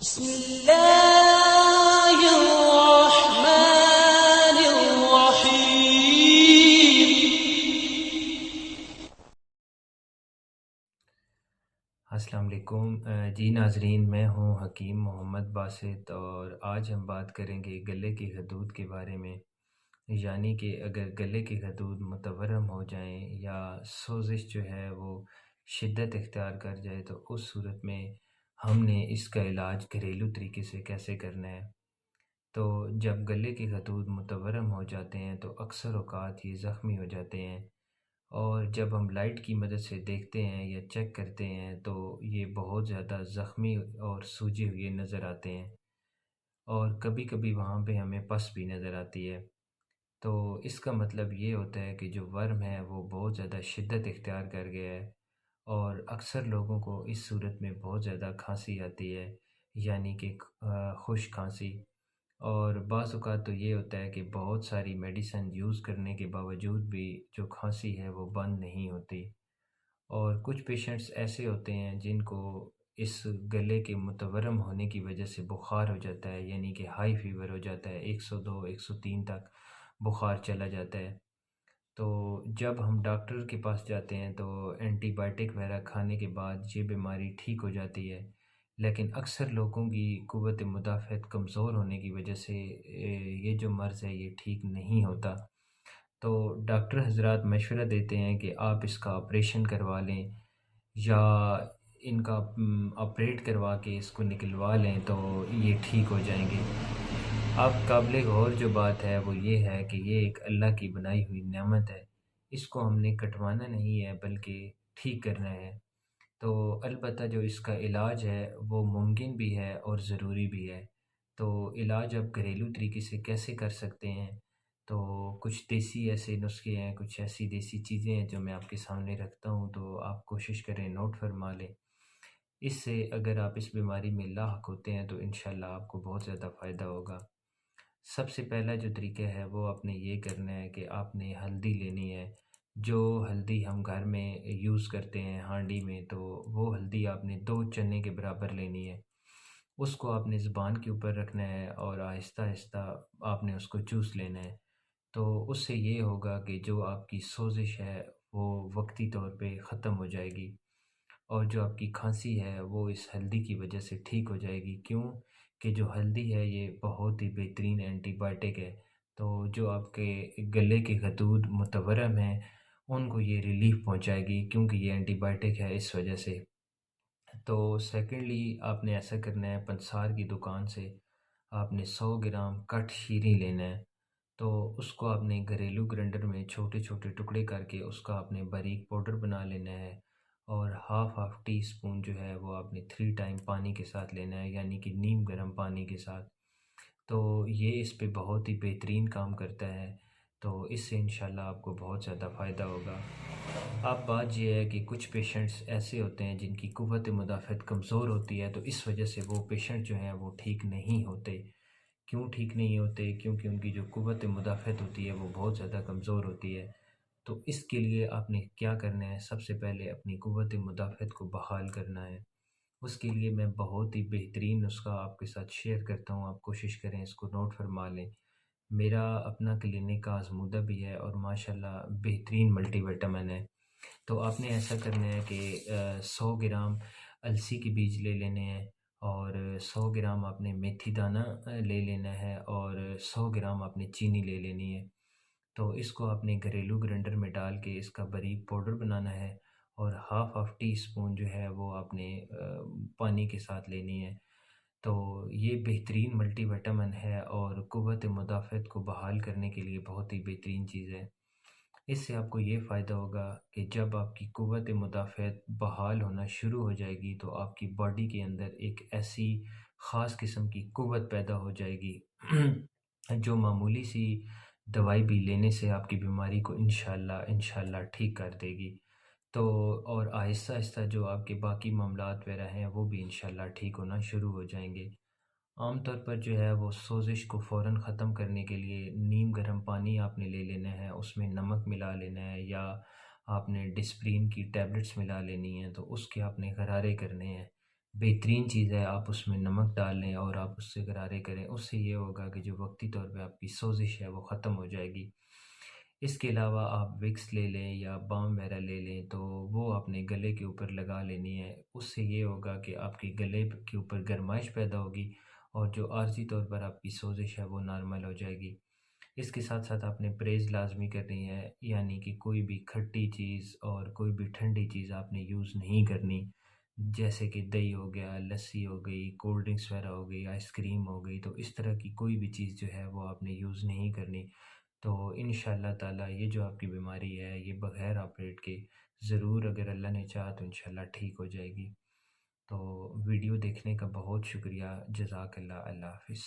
بسم الله الرحمن الرحيم. السلام علیکم جی ناظرین، میں ہوں حکیم محمد باسط، اور آج ہم بات کریں گے گلے کی خطوط کے بارے میں. یعنی کہ اگر گلے کی خطوط متورم ہو جائیں یا سوزش جو ہے وہ شدت اختیار کر جائے تو اس صورت میں ہم نے اس کا علاج گھریلو طریقے سے کیسے کرنا ہے. تو جب گلے کی خطوط متورم ہو جاتے ہیں تو اکثر اوقات یہ زخمی ہو جاتے ہیں، اور جب ہم لائٹ کی مدد سے دیکھتے ہیں یا چیک کرتے ہیں تو یہ بہت زیادہ زخمی اور سوجے ہوئے نظر آتے ہیں، اور کبھی کبھی وہاں پہ ہمیں پس بھی نظر آتی ہے. تو اس کا مطلب یہ ہوتا ہے کہ جو ورم ہے وہ بہت زیادہ شدت اختیار کر گیا ہے، اور اکثر لوگوں کو اس صورت میں بہت زیادہ کھانسی آتی ہے، یعنی کہ خشک کھانسی. اور بعض اوقات تو یہ ہوتا ہے کہ بہت ساری میڈیسن یوز کرنے کے باوجود بھی جو کھانسی ہے وہ بند نہیں ہوتی. اور کچھ پیشنٹس ایسے ہوتے ہیں جن کو اس گلے کے متورم ہونے کی وجہ سے بخار ہو جاتا ہے، یعنی کہ ہائی فیور ہو جاتا ہے، 102 103 تک بخار چلا جاتا ہے. تو جب ہم ڈاکٹر کے پاس جاتے ہیں تو اینٹی بائیوٹک وغیرہ کھانے کے بعد یہ بیماری ٹھیک ہو جاتی ہے، لیکن اکثر لوگوں کی قوت مدافعت کمزور ہونے کی وجہ سے یہ جو مرض ہے یہ ٹھیک نہیں ہوتا. تو ڈاکٹر حضرات مشورہ دیتے ہیں کہ آپ اس کا آپریشن کروا لیں، یا ان کا آپریٹ کروا کے اس کو نکلوا لیں تو یہ ٹھیک ہو جائیں گے. اب قابل غور جو بات ہے وہ یہ ہے کہ یہ ایک اللہ کی بنائی ہوئی نعمت ہے، اس کو ہم نے کٹوانا نہیں ہے بلکہ ٹھیک کرنا ہے. تو البتہ جو اس کا علاج ہے وہ ممکن بھی ہے اور ضروری بھی ہے. تو علاج آپ گھریلو طریقے سے کیسے کر سکتے ہیں؟ تو کچھ دیسی ایسے نسخے ہیں، کچھ ایسی دیسی چیزیں ہیں جو میں آپ کے سامنے رکھتا ہوں، تو آپ کوشش کریں نوٹ فرما لیں. اس سے اگر آپ اس بیماری میں لاحق ہوتے ہیں تو انشاءاللہ آپ کو بہت زیادہ فائدہ ہوگا. سب سے پہلا جو طریقہ ہے وہ آپ نے یہ کرنا ہے کہ آپ نے ہلدی لینی ہے. جو ہلدی ہم گھر میں یوز کرتے ہیں ہانڈی میں، تو وہ ہلدی آپ نے 2 چنے کے برابر لینی ہے. اس کو آپ نے زبان کے اوپر رکھنا ہے اور آہستہ آہستہ آپ نے اس کو چوس لینا ہے. تو اس سے یہ ہوگا کہ جو آپ کی سوزش ہے وہ وقتی طور پہ ختم ہو جائے گی، اور جو آپ کی کھانسی ہے وہ اس ہلدی کی وجہ سے ٹھیک ہو جائے گی. کیوں کہ جو ہلدی ہے یہ بہت ہی بہترین اینٹی بائیوٹک ہے. تو جو آپ کے گلے کے خطوط متورم ہیں ان کو یہ ریلیف پہنچائے گی، کیونکہ یہ اینٹی بائیوٹک ہے اس وجہ سے. تو سیکنڈلی آپ نے ایسا کرنا ہے، پنسار کی دکان سے آپ نے 100 گرام کٹ شیریں لینا ہے. تو اس کو آپ نے گھریلو گرینڈر میں چھوٹے چھوٹے ٹکڑے کر کے اس کا آپ نے باریک پاؤڈر بنا لینا ہے، اور ہاف ٹی اسپون جو ہے وہ آپ نے 3 ٹائم پانی کے ساتھ لینا ہے، یعنی کہ نیم گرم پانی کے ساتھ. تو یہ اس پہ بہت ہی بہترین کام کرتا ہے. تو اس سے انشاءاللہ آپ کو بہت زیادہ فائدہ ہوگا. اب بات یہ ہے کہ کچھ پیشنٹس ایسے ہوتے ہیں جن کی قوت مدافعت کمزور ہوتی ہے، تو اس وجہ سے وہ پیشنٹ جو ہیں وہ ٹھیک نہیں ہوتے. کیوں ٹھیک نہیں ہوتے؟ کیونکہ ان کی جو قوت مدافعت ہوتی ہے وہ بہت زیادہ کمزور ہوتی ہے. تو اس کے لیے آپ نے کیا کرنا ہے؟ سب سے پہلے اپنی قوت مدافعت کو بحال کرنا ہے. اس کے لیے میں بہت ہی بہترین نسخہ آپ کے ساتھ شیئر کرتا ہوں، آپ کوشش کریں اس کو نوٹ فرما لیں. میرا اپنا کلینک کا آزمودہ بھی ہے اور ماشاءاللہ بہترین ملٹی وٹامن ہے. تو آپ نے ایسا کرنا ہے کہ 100 گرام السی کے بیج لے لینے ہیں، اور 100 گرام آپ نے میتھی دانہ لے لینا ہے، اور 100 گرام آپ نے چینی لے لینی ہے. تو اس کو آپ نے گھریلو گرینڈر میں ڈال کے اس کا باریک پاؤڈر بنانا ہے، اور ہاف ٹی اسپون جو ہے وہ آپ نے پانی کے ساتھ لینی ہے. تو یہ بہترین ملٹی وٹامن ہے اور قوت مدافعت کو بحال کرنے کے لیے بہت ہی بہترین چیز ہے. اس سے آپ کو یہ فائدہ ہوگا کہ جب آپ کی قوت مدافعت بحال ہونا شروع ہو جائے گی تو آپ کی باڈی کے اندر ایک ایسی خاص قسم کی قوت پیدا ہو جائے گی جو معمولی سی دوائی بھی لینے سے آپ کی بیماری کو انشاءاللہ ٹھیک کر دے گی. تو اور آہستہ آہستہ جو آپ کے باقی معاملات وغیرہ ہیں وہ بھی انشاءاللہ ٹھیک ہونا شروع ہو جائیں گے. عام طور پر جو ہے وہ سوزش کو فوراً ختم کرنے کے لیے نیم گرم پانی آپ نے لے لینا ہے، اس میں نمک ملا لینا ہے، یا آپ نے ڈسپرین کی ٹیبلٹس ملا لینی ہیں، تو اس کے آپ نے غرارے کرنے ہیں. بہترین چیز ہے، آپ اس میں نمک ڈال لیں اور آپ اس سے غرارے کریں، اس سے یہ ہوگا کہ جو وقتی طور پہ آپ کی سوزش ہے وہ ختم ہو جائے گی۔ اس کے علاوہ آپ وکس لے لیں یا بام وغیرہ لے لیں تو وہ اپنے گلے کے اوپر لگا لینی ہے، اس سے یہ ہوگا کہ آپ کے گلے کے اوپر گرمائش پیدا ہوگی اور جو عارضی طور پر آپ کی سوزش ہے وہ نارمل ہو جائے گی۔ اس کے ساتھ ساتھ آپ نے پرہیز لازمی کرنی ہے، یعنی کہ کوئی بھی کھٹی چیز اور کوئی بھی ٹھنڈی چیز آپ نے یوز نہیں کرنی، جیسے کہ دہی ہو گیا، لسی ہو گئی، کولڈ ڈرنکس وغیرہ ہو گئی، آئس کریم ہو گئی، تو اس طرح کی کوئی بھی چیز جو ہے وہ آپ نے یوز نہیں کرنی۔ تو انشاءاللہ تعالی یہ جو آپ کی بیماری ہے یہ بغیر آپریٹ کے ضرور، اگر اللہ نے چاہا تو انشاءاللہ ٹھیک ہو جائے گی۔ تو ویڈیو دیکھنے کا بہت شکریہ، جزاک اللہ، اللہ حافظ۔